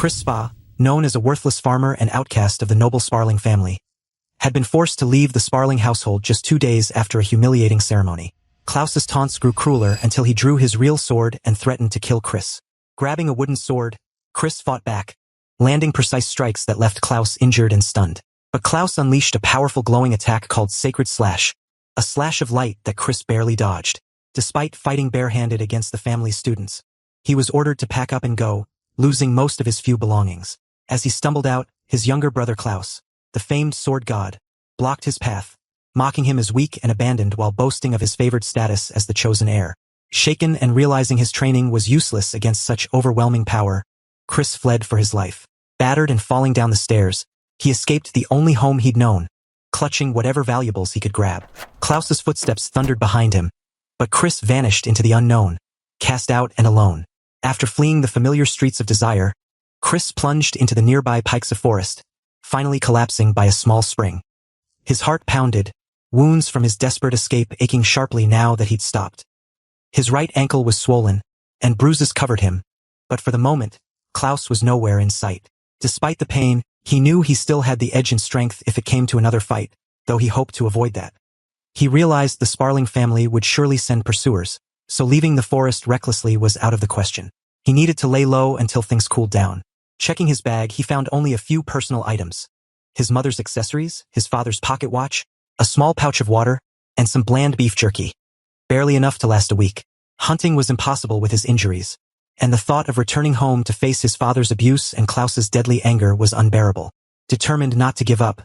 Chris Spa, known as a worthless farmer and outcast of the noble Sparling family, had been forced to leave the Sparling household just 2 days after a humiliating ceremony. Klaus's taunts grew crueler until he drew his real sword and threatened to kill Chris. Grabbing a wooden sword, Chris fought back, landing precise strikes that left Klaus injured and stunned. But Klaus unleashed a powerful glowing attack called Sacred Slash, a slash of light that Chris barely dodged. Despite fighting barehanded against the family's students, he was ordered to pack up and go, losing most of his few belongings. As he stumbled out, his younger brother Klaus, the famed sword god, blocked his path, mocking him as weak and abandoned while boasting of his favored status as the chosen heir. Shaken and realizing his training was useless against such overwhelming power, Chris fled for his life. Battered and falling down the stairs, he escaped the only home he'd known, clutching whatever valuables he could grab. Klaus's footsteps thundered behind him, but Chris vanished into the unknown, cast out and alone. After fleeing the familiar streets of desire, Chris plunged into the nearby pikes of forest, finally collapsing by a small spring. His heart pounded, wounds from his desperate escape aching sharply now that he'd stopped. His right ankle was swollen, and bruises covered him, but for the moment, Klaus was nowhere in sight. Despite the pain, he knew he still had the edge and strength if it came to another fight, though he hoped to avoid that. He realized the Sparling family would surely send pursuers, so leaving the forest recklessly was out of the question. He needed to lay low until things cooled down. Checking his bag, he found only a few personal items. His mother's accessories, his father's pocket watch, a small pouch of water, and some bland beef jerky. Barely enough to last a week. Hunting was impossible with his injuries, and the thought of returning home to face his father's abuse and Klaus's deadly anger was unbearable. Determined not to give up,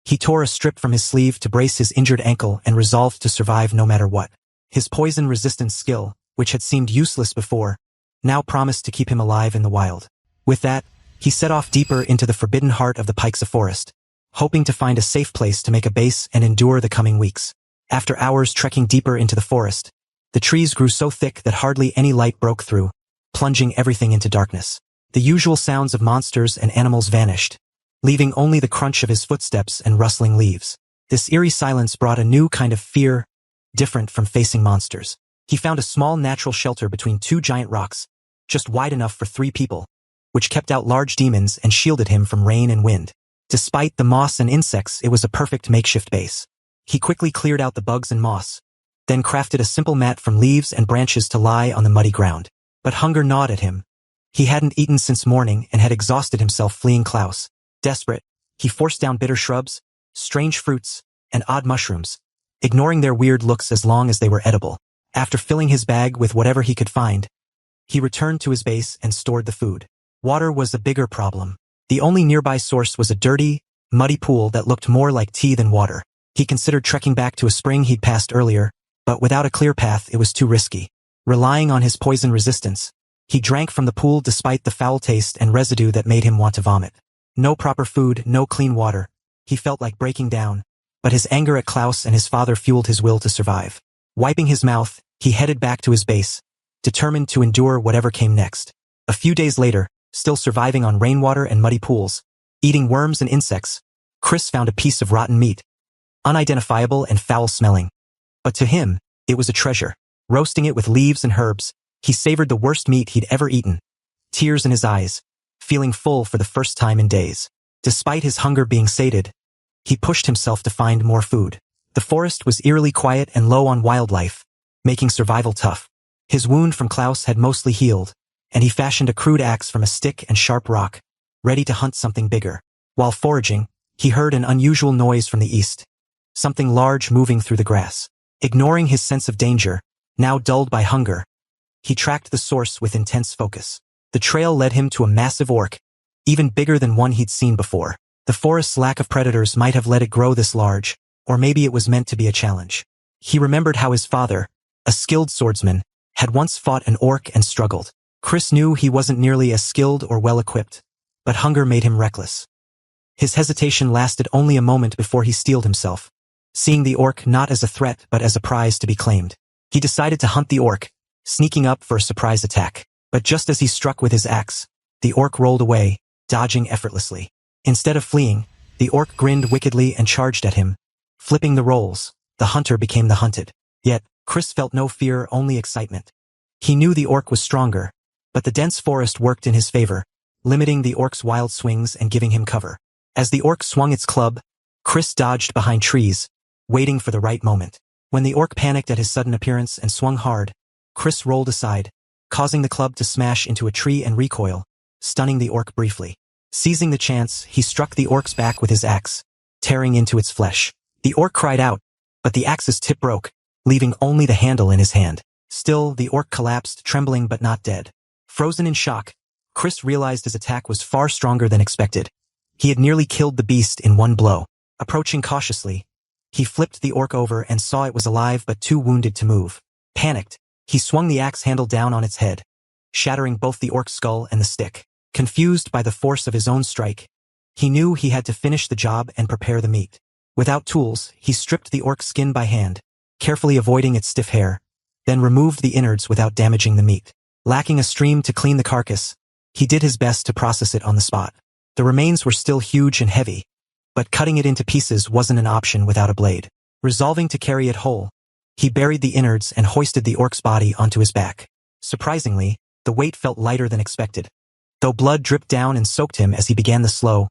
he tore a strip from his sleeve to brace his injured ankle and resolved to survive no matter what. His poison resistance skill, which had seemed useless before, now promised to keep him alive in the wild. With that, he set off deeper into the forbidden heart of the pikes of forest, hoping to find a safe place to make a base and endure the coming weeks. After hours trekking deeper into the forest, the trees grew so thick that hardly any light broke through, plunging everything into darkness. The usual sounds of monsters and animals vanished, leaving only the crunch of his footsteps and rustling leaves. This eerie silence brought a new kind of fear, different from facing monsters. He found a small natural shelter between 2 giant rocks, just wide enough for 3 people, which kept out large demons and shielded him from rain and wind. Despite the moss and insects, it was a perfect makeshift base. He quickly cleared out the bugs and moss, then crafted a simple mat from leaves and branches to lie on the muddy ground. But hunger gnawed at him. He hadn't eaten since morning and had exhausted himself fleeing Klaus. Desperate, he forced down bitter shrubs, strange fruits, and odd mushrooms, ignoring their weird looks as long as they were edible. After filling his bag with whatever he could find, he returned to his base and stored the food. Water was a bigger problem. The only nearby source was a dirty, muddy pool that looked more like tea than water. He considered trekking back to a spring he'd passed earlier, but without a clear path it was too risky. Relying on his poison resistance, he drank from the pool despite the foul taste and residue that made him want to vomit. No proper food, no clean water. He felt like breaking down, but his anger at Klaus and his father fueled his will to survive. Wiping his mouth, he headed back to his base, determined to endure whatever came next. A few days later, still surviving on rainwater and muddy pools, eating worms and insects, Chris found a piece of rotten meat, unidentifiable and foul-smelling. But to him, it was a treasure. Roasting it with leaves and herbs, he savored the worst meat he'd ever eaten, tears in his eyes, feeling full for the first time in days. Despite his hunger being sated, he pushed himself to find more food. The forest was eerily quiet and low on wildlife, making survival tough. His wound from Klaus had mostly healed, and he fashioned a crude axe from a stick and sharp rock, ready to hunt something bigger. While foraging, he heard an unusual noise from the east, something large moving through the grass. Ignoring his sense of danger, now dulled by hunger, he tracked the source with intense focus. The trail led him to a massive orc, even bigger than one he'd seen before. The forest's lack of predators might have let it grow this large, or maybe it was meant to be a challenge. He remembered how his father, a skilled swordsman, had once fought an orc and struggled. Chris knew he wasn't nearly as skilled or well-equipped, but hunger made him reckless. His hesitation lasted only a moment before he steeled himself, seeing the orc not as a threat but as a prize to be claimed. He decided to hunt the orc, sneaking up for a surprise attack. But just as he struck with his axe, the orc rolled away, dodging effortlessly. Instead of fleeing, the orc grinned wickedly and charged at him. Flipping the roles, the hunter became the hunted. Yet, Chris felt no fear, only excitement. He knew the orc was stronger, but the dense forest worked in his favor, limiting the orc's wild swings and giving him cover. As the orc swung its club, Chris dodged behind trees, waiting for the right moment. When the orc panicked at his sudden appearance and swung hard, Chris rolled aside, causing the club to smash into a tree and recoil, stunning the orc briefly. Seizing the chance, he struck the orc's back with his axe, tearing into its flesh. The orc cried out, but the axe's tip broke, leaving only the handle in his hand. Still, the orc collapsed, trembling but not dead. Frozen in shock, Chris realized his attack was far stronger than expected. He had nearly killed the beast in one blow. Approaching cautiously, he flipped the orc over and saw it was alive but too wounded to move. Panicked, he swung the axe handle down on its head, shattering both the orc's skull and the stick. Confused by the force of his own strike, he knew he had to finish the job and prepare the meat. Without tools, he stripped the orc's skin by hand, carefully avoiding its stiff hair, then removed the innards without damaging the meat. Lacking a stream to clean the carcass, he did his best to process it on the spot. The remains were still huge and heavy, but cutting it into pieces wasn't an option without a blade. Resolving to carry it whole, he buried the innards and hoisted the orc's body onto his back. Surprisingly, the weight felt lighter than expected, though blood dripped down and soaked him as he began the slow,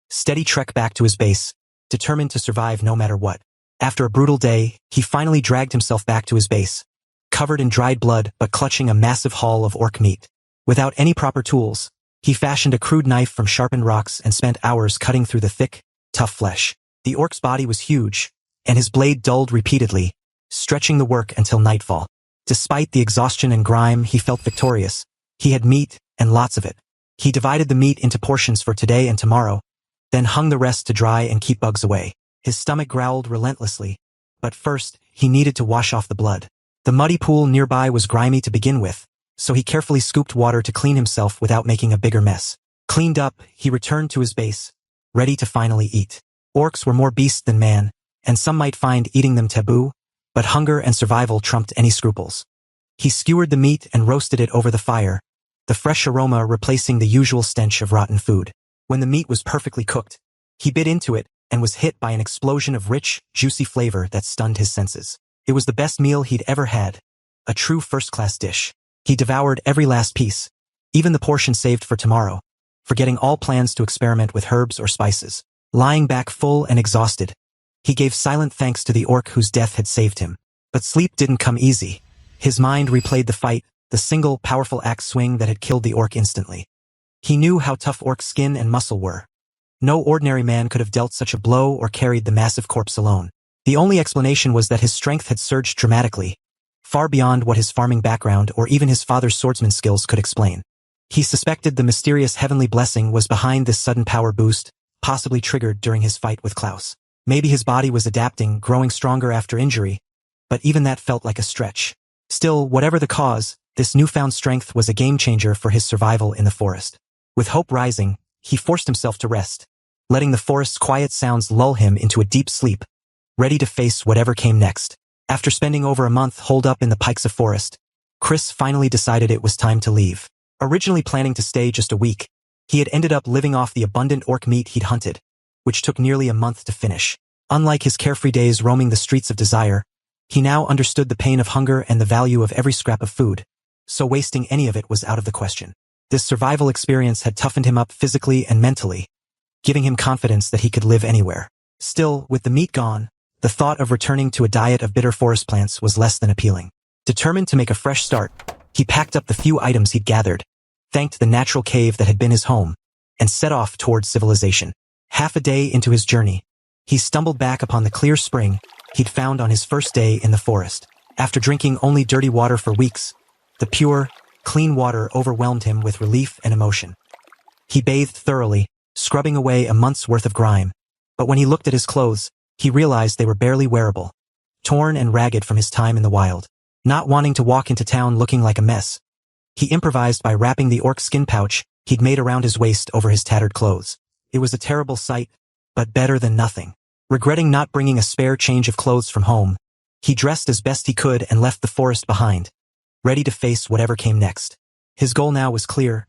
steady trek back to his base, determined to survive no matter what. After a brutal day, he finally dragged himself back to his base, covered in dried blood but clutching a massive haul of orc meat. Without any proper tools, he fashioned a crude knife from sharpened rocks and spent hours cutting through the thick, tough flesh. The orc's body was huge, and his blade dulled repeatedly, stretching the work until nightfall. Despite the exhaustion and grime, he felt victorious. He had meat, and lots of it. He divided the meat into portions for today and tomorrow, then hung the rest to dry and keep bugs away. His stomach growled relentlessly, but first, he needed to wash off the blood. The muddy pool nearby was grimy to begin with, so he carefully scooped water to clean himself without making a bigger mess. Cleaned up, he returned to his base, ready to finally eat. Orcs were more beast than man, and some might find eating them taboo, but hunger and survival trumped any scruples. He skewered the meat and roasted it over the fire, the fresh aroma replacing the usual stench of rotten food. When the meat was perfectly cooked, he bit into it and was hit by an explosion of rich, juicy flavor that stunned his senses. It was the best meal he'd ever had, a true first-class dish. He devoured every last piece, even the portion saved for tomorrow, forgetting all plans to experiment with herbs or spices. Lying back full and exhausted, he gave silent thanks to the orc whose death had saved him. But sleep didn't come easy. His mind replayed the fight, the single, powerful axe swing that had killed the orc instantly. He knew how tough orc's skin and muscle were. No ordinary man could have dealt such a blow or carried the massive corpse alone. The only explanation was that his strength had surged dramatically, far beyond what his farming background or even his father's swordsman skills could explain. He suspected the mysterious heavenly blessing was behind this sudden power boost, possibly triggered during his fight with Klaus. Maybe his body was adapting, growing stronger after injury, but even that felt like a stretch. Still, whatever the cause, this newfound strength was a game-changer for his survival in the forest. With hope rising, he forced himself to rest, letting the forest's quiet sounds lull him into a deep sleep, ready to face whatever came next. After spending over a month holed up in the pikes of forest, Chris finally decided it was time to leave. Originally planning to stay just a week, he had ended up living off the abundant orc meat he'd hunted, which took nearly a month to finish. Unlike his carefree days roaming the streets of desire, he now understood the pain of hunger and the value of every scrap of food, so wasting any of it was out of the question. This survival experience had toughened him up physically and mentally, giving him confidence that he could live anywhere. Still, with the meat gone, the thought of returning to a diet of bitter forest plants was less than appealing. Determined to make a fresh start, he packed up the few items he'd gathered, thanked the natural cave that had been his home, and set off towards civilization. Half a day into his journey, he stumbled back upon the clear spring he'd found on his first day in the forest. After drinking only dirty water for weeks, the pure, clean water overwhelmed him with relief and emotion. He bathed thoroughly, scrubbing away a month's worth of grime, but when he looked at his clothes, he realized they were barely wearable, torn and ragged from his time in the wild. Not wanting to walk into town looking like a mess, he improvised by wrapping the orc skin pouch he'd made around his waist over his tattered clothes. It was a terrible sight, but better than nothing. Regretting not bringing a spare change of clothes from home, he dressed as best he could and left the forest behind, ready to face whatever came next. His goal now was clear: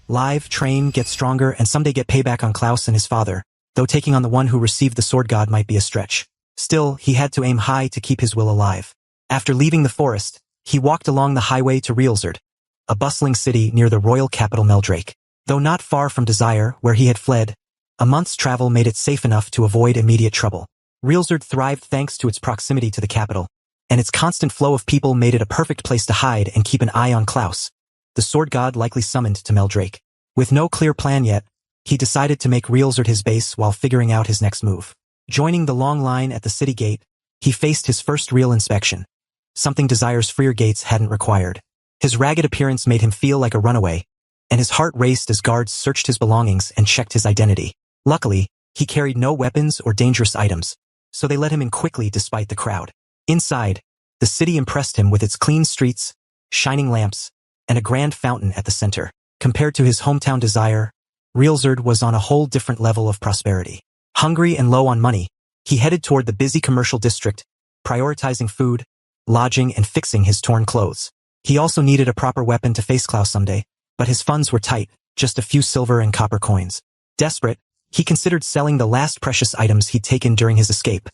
live, train, get stronger, and someday get payback on Klaus and his father, though taking on the one who received the sword god might be a stretch. Still, he had to aim high to keep his will alive. After leaving the forest, he walked along the highway to Realsard, a bustling city near the royal capital Meldrake. Though not far from Desire, where he had fled, a month's travel made it safe enough to avoid immediate trouble. Realzard thrived thanks to its proximity to the capital, and its constant flow of people made it a perfect place to hide and keep an eye on Klaus, the sword god likely summoned to Meldrake. With no clear plan yet, he decided to make Realzard his base while figuring out his next move. Joining the long line at the city gate, he faced his first real inspection, something Desire's freer gates hadn't required. His ragged appearance made him feel like a runaway, and his heart raced as guards searched his belongings and checked his identity. Luckily, he carried no weapons or dangerous items, so they let him in quickly despite the crowd. Inside, the city impressed him with its clean streets, shining lamps, and a grand fountain at the center. Compared to his hometown Desire, Realzard was on a whole different level of prosperity. Hungry and low on money, he headed toward the busy commercial district, prioritizing food, lodging, and fixing his torn clothes. He also needed a proper weapon to face Klaus someday, but his funds were tight, just a few silver and copper coins. Desperate, he considered selling the last precious items he'd taken during his escape,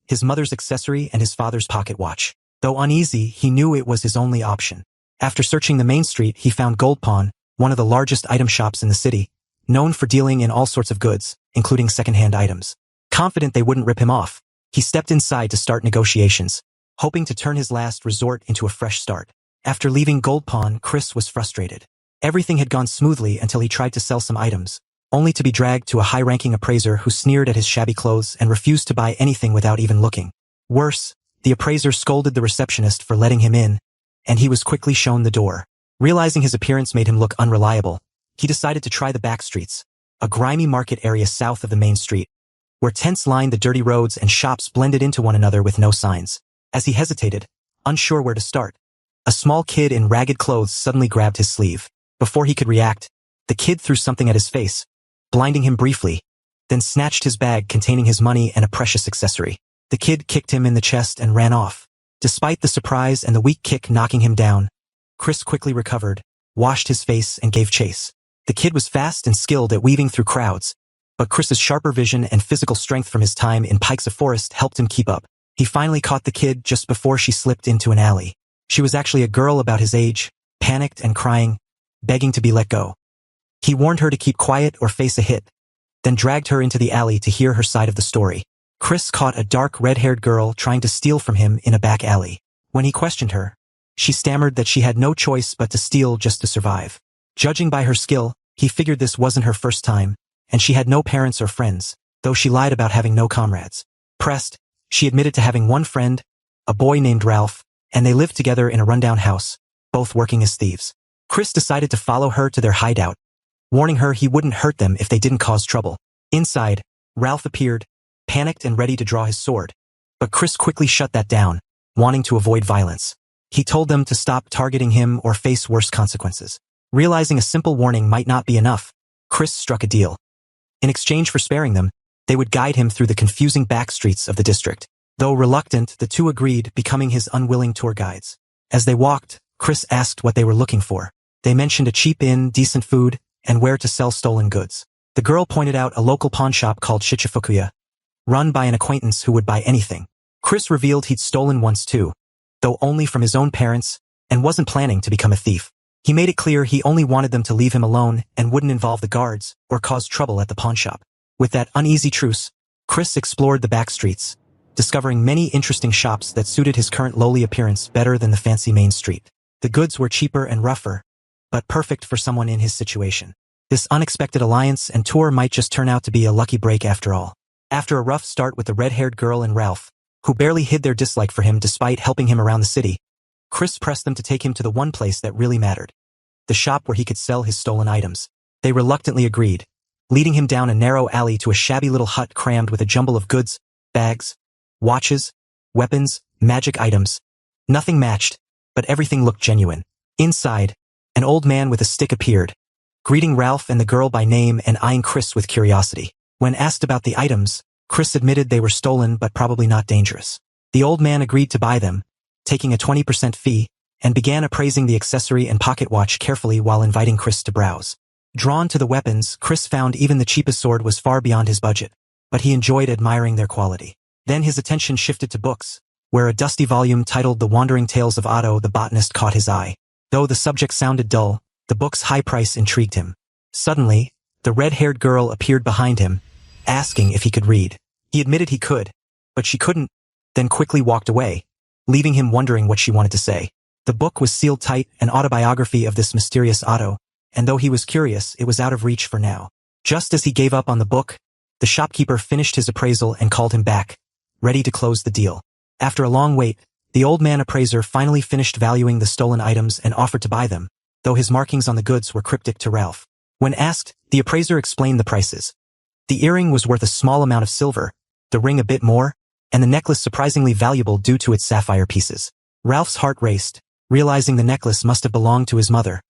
his mother's accessory and his father's pocket watch. Though uneasy, he knew it was his only option. After searching the main street, he found Goldpawn, one of the largest item shops in the city, known for dealing in all sorts of goods, including second-hand items. Confident they wouldn't rip him off, he stepped inside to start negotiations, hoping to turn his last resort into a fresh start. After leaving Goldpawn, Chris was frustrated. Everything had gone smoothly until he tried to sell some items, only to be dragged to a high-ranking appraiser who sneered at his shabby clothes and refused to buy anything without even looking. Worse, the appraiser scolded the receptionist for letting him in, and he was quickly shown the door. Realizing his appearance made him look unreliable, he decided to try the back streets, a grimy market area south of the main street, where tents lined the dirty roads and shops blended into one another with no signs. As he hesitated, unsure where to start, a small kid in ragged clothes suddenly grabbed his sleeve. Before he could react, the kid threw something at his face, blinding him briefly, then snatched his bag containing his money and a precious accessory. The kid kicked him in the chest and ran off. Despite the surprise and the weak kick knocking him down, Chris quickly recovered, washed his face, and gave chase. The kid was fast and skilled at weaving through crowds, but Chris's sharper vision and physical strength from his time in Pikes of Forest helped him keep up. He finally caught the kid just before she slipped into an alley. She was actually a girl about his age, panicked and crying, begging to be let go. He warned her to keep quiet or face a hit, then dragged her into the alley to hear her side of the story. Chris caught a dark red-haired girl trying to steal from him in a back alley. When he questioned her, she stammered that she had no choice but to steal just to survive. Judging by her skill, he figured this wasn't her first time, and she had no parents or friends, though she lied about having no comrades. Pressed, she admitted to having one friend, a boy named Ralf, and they lived together in a rundown house, both working as thieves. Chris decided to follow her to their hideout, warning her he wouldn't hurt them if they didn't cause trouble. Inside, Ralf appeared, panicked and ready to draw his sword, but Chris quickly shut that down, wanting to avoid violence. He told them to stop targeting him or face worse consequences. Realizing a simple warning might not be enough, Chris struck a deal. In exchange for sparing them, they would guide him through the confusing back streets of the district. Though reluctant, the two agreed, becoming his unwilling tour guides. As they walked, Chris asked what they were looking for. They mentioned a cheap inn, decent food, and where to sell stolen goods. The girl pointed out a local pawn shop called Shichifukuya, run by an acquaintance who would buy anything. Chris revealed he'd stolen once too, though only from his own parents, and wasn't planning to become a thief. He made it clear he only wanted them to leave him alone and wouldn't involve the guards or cause trouble at the pawn shop. With that uneasy truce, Chris explored the back streets, discovering many interesting shops that suited his current lowly appearance better than the fancy main street. The goods were cheaper and rougher, but perfect for someone in his situation. This unexpected alliance and tour might just turn out to be a lucky break after all. After a rough start with the red-haired girl and Ralf, who barely hid their dislike for him despite helping him around the city, Chris pressed them to take him to the one place that really mattered, the shop where he could sell his stolen items. They reluctantly agreed, leading him down a narrow alley to a shabby little hut crammed with a jumble of goods, bags, watches, weapons, magic items. Nothing matched, but everything looked genuine. Inside, an old man with a stick appeared, greeting Ralf and the girl by name and eyeing Chris with curiosity. When asked about the items, Chris admitted they were stolen but probably not dangerous. The old man agreed to buy them, taking a 20% fee, and began appraising the accessory and pocket watch carefully while inviting Chris to browse. Drawn to the weapons, Chris found even the cheapest sword was far beyond his budget, but he enjoyed admiring their quality. Then his attention shifted to books, where a dusty volume titled The Wandering Tales of Otto the Botanist caught his eye. Though the subject sounded dull, the book's high price intrigued him. Suddenly, the red-haired girl appeared behind him, asking if he could read. He admitted he could, but she couldn't, then quickly walked away, leaving him wondering what she wanted to say. The book was sealed tight, an autobiography of this mysterious Otto, and though he was curious, it was out of reach for now. Just as he gave up on the book, the shopkeeper finished his appraisal and called him back, ready to close the deal. After a long wait, the old man appraiser finally finished valuing the stolen items and offered to buy them, though his markings on the goods were cryptic to Ralf. When asked, the appraiser explained the prices. The earring was worth a small amount of silver, the ring a bit more, and the necklace surprisingly valuable due to its sapphire pieces. Ralph's heart raced, realizing the necklace must have belonged to his mother,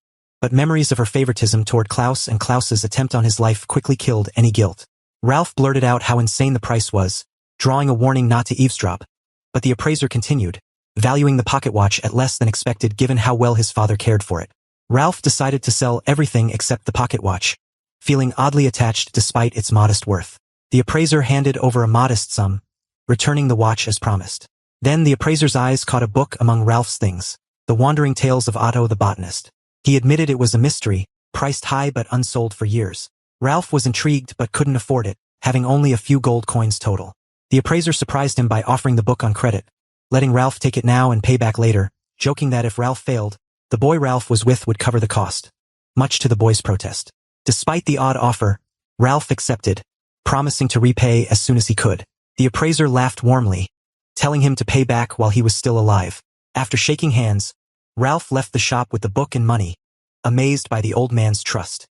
but memories of her favoritism toward Klaus and Klaus's attempt on his life quickly killed any guilt. Ralf blurted out how insane the price was, drawing a warning not to eavesdrop, but the appraiser continued, valuing the pocket watch at less than expected given how well his father cared for it. Ralf decided to sell everything except the pocket watch, feeling oddly attached despite its modest worth. The appraiser handed over a modest sum, returning the watch as promised. Then the appraiser's eyes caught a book among Ralph's things, The Wandering Tales of Otto the Botanist. He admitted it was a mystery, priced high but unsold for years. Ralf was intrigued but couldn't afford it, having only a few gold coins total. The appraiser surprised him by offering the book on credit, letting Ralf take it now and pay back later, joking that if Ralf failed, the boy Ralf was with would cover the cost, much to the boy's protest. Despite the odd offer, Ralf accepted, promising to repay as soon as he could. The appraiser laughed warmly, telling him to pay back while he was still alive. After shaking hands, Ralf left the shop with the book and money, amazed by the old man's trust.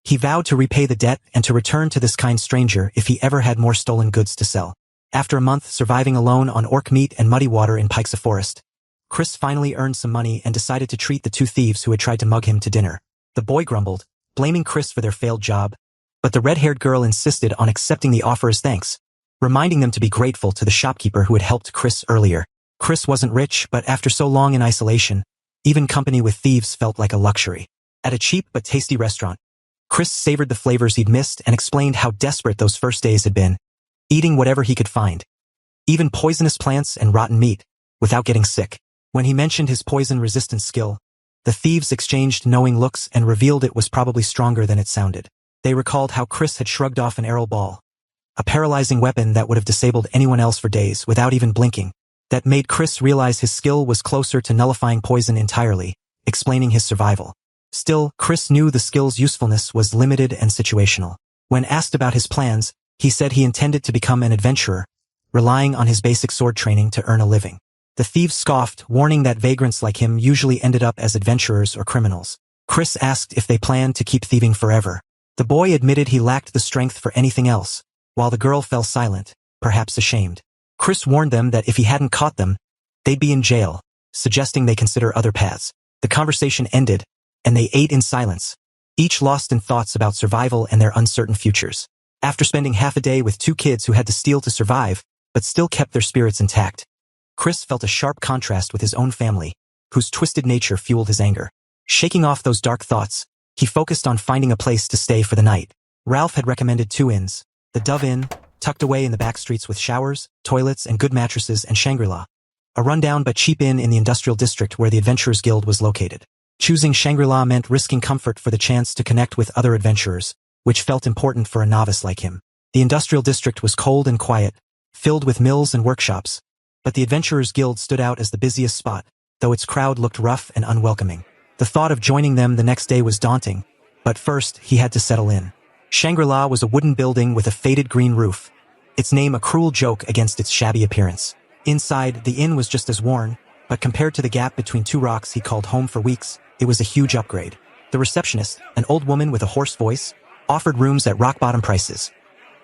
He vowed to repay the debt and to return to this kind stranger if he ever had more stolen goods to sell. After a month surviving alone on orc meat and muddy water in Pike's Forest, Chris finally earned some money and decided to treat the two thieves who had tried to mug him to dinner. The boy grumbled, blaming Chris for their failed job, but the red-haired girl insisted on accepting the offer as thanks, reminding them to be grateful to the shopkeeper who had helped Chris earlier. Chris wasn't rich, but after so long in isolation, even company with thieves felt like a luxury. At a cheap but tasty restaurant, Chris savored the flavors he'd missed and explained how desperate those first days had been, eating whatever he could find, even poisonous plants and rotten meat, without getting sick. When he mentioned his poison-resistant skill, the thieves exchanged knowing looks and revealed it was probably stronger than it sounded. They recalled how Chris had shrugged off an arrow ball, a paralyzing weapon that would have disabled anyone else for days without even blinking. That made Chris realize his skill was closer to nullifying poison entirely, explaining his survival. Still, Chris knew the skill's usefulness was limited and situational. When asked about his plans, he said he intended to become an adventurer, relying on his basic sword training to earn a living. The thieves scoffed, warning that vagrants like him usually ended up as adventurers or criminals. Chris asked if they planned to keep thieving forever. The boy admitted he lacked the strength for anything else, while the girl fell silent, perhaps ashamed. Chris warned them that if he hadn't caught them, they'd be in jail, suggesting they consider other paths. The conversation ended, and they ate in silence, each lost in thoughts about survival and their uncertain futures. After spending half a day with two kids who had to steal to survive, but still kept their spirits intact, Chris felt a sharp contrast with his own family, whose twisted nature fueled his anger. Shaking off those dark thoughts, he focused on finding a place to stay for the night. Ralf had recommended two inns: the Dove Inn, tucked away in the back streets with showers, toilets, and good mattresses, and Shangri-La, a rundown but cheap inn in the industrial district where the Adventurers Guild was located. Choosing Shangri-La meant risking comfort for the chance to connect with other adventurers, which felt important for a novice like him. The industrial district was cold and quiet, filled with mills and workshops, but the Adventurers Guild stood out as the busiest spot, though its crowd looked rough and unwelcoming. The thought of joining them the next day was daunting, but first he had to settle in. Shangri-La was a wooden building with a faded green roof, its name a cruel joke against its shabby appearance. Inside, the inn was just as worn, but compared to the gap between two rocks he called home for weeks, it was a huge upgrade. The receptionist, an old woman with a hoarse voice, offered rooms at rock-bottom prices.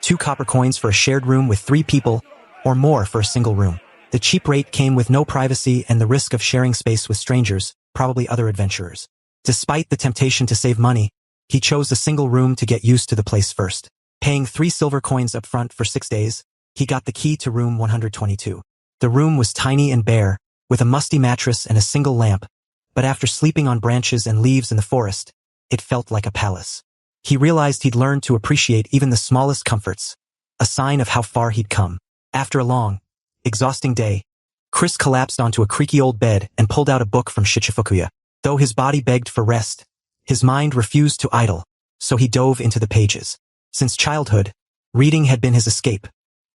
2 copper coins for a shared room with 3 people, or more for a single room. The cheap rate came with no privacy and the risk of sharing space with strangers, probably other adventurers. Despite the temptation to save money, he chose a single room to get used to the place first. Paying 3 silver coins up front for 6 days, he got the key to room 122. The room was tiny and bare, with a musty mattress and a single lamp, but after sleeping on branches and leaves in the forest, it felt like a palace. He realized he'd learned to appreciate even the smallest comforts, a sign of how far he'd come. After a long, exhausting day, Chris collapsed onto a creaky old bed and pulled out a book from Shichifukuya. Though his body begged for rest, his mind refused to idle. so he dove into the pages. Since childhood, reading had been his escape,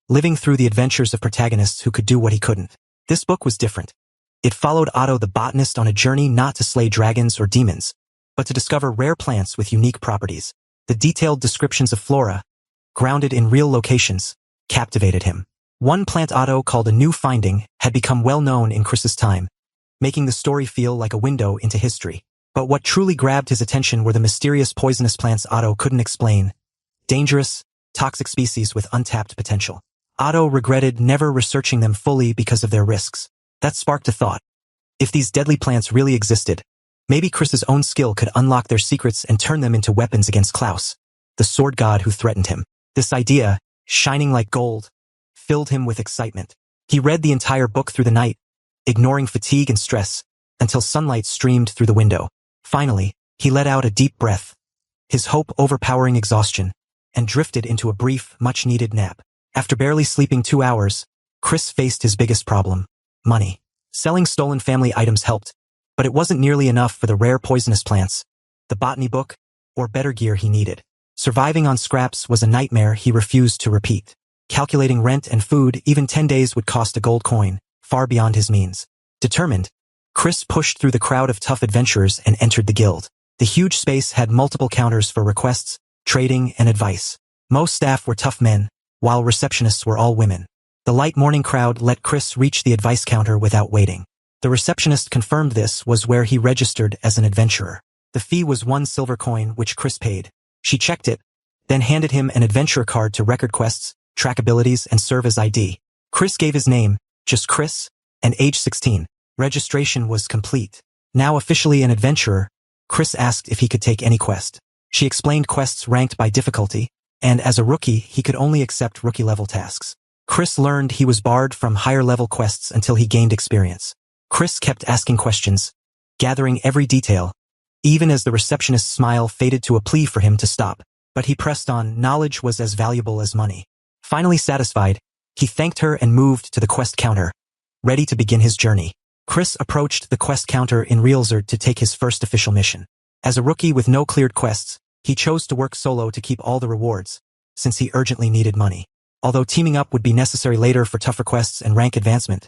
living through the adventures of protagonists who could do what he couldn't. This book was different. It followed Otto the botanist on a journey not to slay dragons or demons, but to discover rare plants with unique properties. The detailed descriptions of flora, grounded in real locations, captivated him. One plant Otto called a new finding had become well known in Chris's time, making the story feel like a window into history. But what truly grabbed his attention were the mysterious poisonous plants Otto couldn't explain. Dangerous, toxic species with untapped potential. Otto regretted never researching them fully because of their risks. That sparked a thought. If these deadly plants really existed, maybe Chris's own skill could unlock their secrets and turn them into weapons against Klaus, the sword god who threatened him. This idea, shining like gold, filled him with excitement. He read the entire book through the night, ignoring fatigue and stress, until sunlight streamed through the window. Finally, he let out a deep breath, his hope overpowering exhaustion, and drifted into a brief, much-needed nap. After barely sleeping 2 hours, Chris faced his biggest problem: money. Selling stolen family items helped, but it wasn't nearly enough for the rare poisonous plants, the botany book, or better gear he needed. Surviving on scraps was a nightmare he refused to repeat. Calculating rent and food, even 10 days would cost a gold coin, far beyond his means. Determined, Chris pushed through the crowd of tough adventurers and entered the guild. The huge space had multiple counters for requests, trading, and advice. Most staff were tough men, while receptionists were all women. The light morning crowd let Chris reach the advice counter without waiting. The receptionist confirmed this was where he registered as an adventurer. The fee was 1 silver coin, which Chris paid. She checked it, then handed him an adventurer card to record quests, track abilities, and serve as ID. Chris gave his name, just Chris, and age 16. Registration was complete. Now officially an adventurer, Chris asked if he could take any quest. She explained quests ranked by difficulty, and as a rookie, he could only accept rookie-level tasks. Chris learned he was barred from higher-level quests until he gained experience. Chris kept asking questions, gathering every detail, even as the receptionist's smile faded to a plea for him to stop. But he pressed on. Knowledge was as valuable as money. Finally satisfied, he thanked her and moved to the quest counter, ready to begin his journey. Chris approached the quest counter in Realzard to take his first official mission. As a rookie with no cleared quests, he chose to work solo to keep all the rewards, since he urgently needed money. Although teaming up would be necessary later for tougher quests and rank advancement,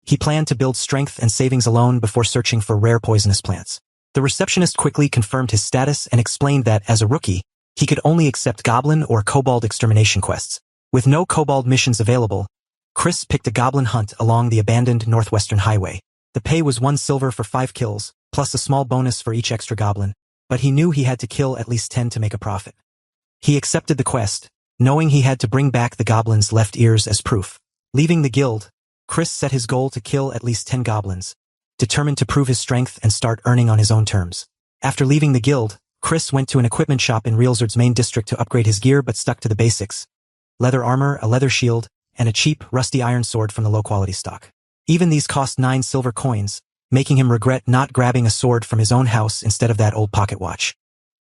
he planned to build strength and savings alone before searching for rare poisonous plants. The receptionist quickly confirmed his status and explained that, as a rookie, he could only accept goblin or kobold extermination quests. With no kobold missions available, Chris picked a goblin hunt along the abandoned northwestern highway. The pay was 1 silver for 5 kills, plus a small bonus for each extra goblin, but he knew he had to kill at least 10 to make a profit. He accepted the quest, knowing he had to bring back the goblin's left ears as proof. Leaving the guild, Chris set his goal to kill at least 10 goblins, determined to prove his strength and start earning on his own terms. After leaving the guild, Chris went to an equipment shop in Realzard's main district to upgrade his gear but stuck to the basics: leather armor, a leather shield, and a cheap, rusty iron sword from the low-quality stock. Even these cost 9 silver coins, making him regret not grabbing a sword from his own house instead of that old pocket watch.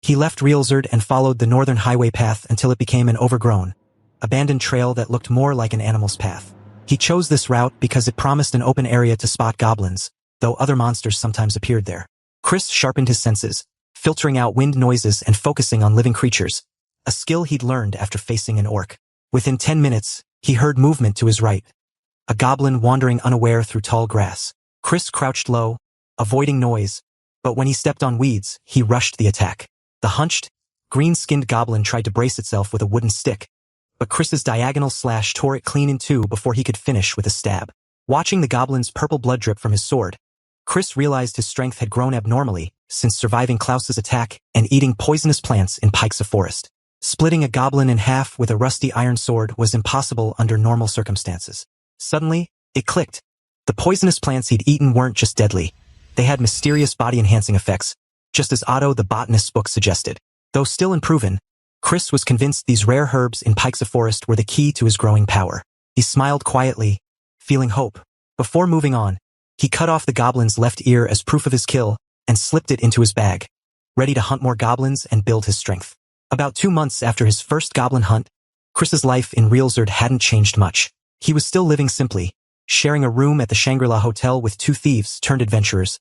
He left Realzard and followed the northern highway path until it became an overgrown, abandoned trail that looked more like an animal's path. He chose this route because it promised an open area to spot goblins, though other monsters sometimes appeared there. Chris sharpened his senses, filtering out wind noises and focusing on living creatures, a skill he'd learned after facing an orc. Within 10 minutes, he heard movement to his right, a goblin wandering unaware through tall grass. Chris crouched low, avoiding noise, but when he stepped on weeds, he rushed the attack. The hunched, green-skinned goblin tried to brace itself with a wooden stick, but Chris's diagonal slash tore it clean in two before he could finish with a stab. Watching the goblin's purple blood drip from his sword, Chris realized his strength had grown abnormally since surviving Klaus's attack and eating poisonous plants in Pikes of Forest. Splitting a goblin in half with a rusty iron sword was impossible under normal circumstances. Suddenly, it clicked. The poisonous plants he'd eaten weren't just deadly. They had mysterious body-enhancing effects, just as Otto the botanist's book suggested. Though still unproven, Chris was convinced these rare herbs in Pikes of Forest were the key to his growing power. He smiled quietly, feeling hope. Before moving on, he cut off the goblin's left ear as proof of his kill and slipped it into his bag, ready to hunt more goblins and build his strength. About 2 months after his first goblin hunt, Chris's life in Realzard hadn't changed much. He was still living simply, sharing a room at the Shangri-La hotel with 2 thieves turned adventurers,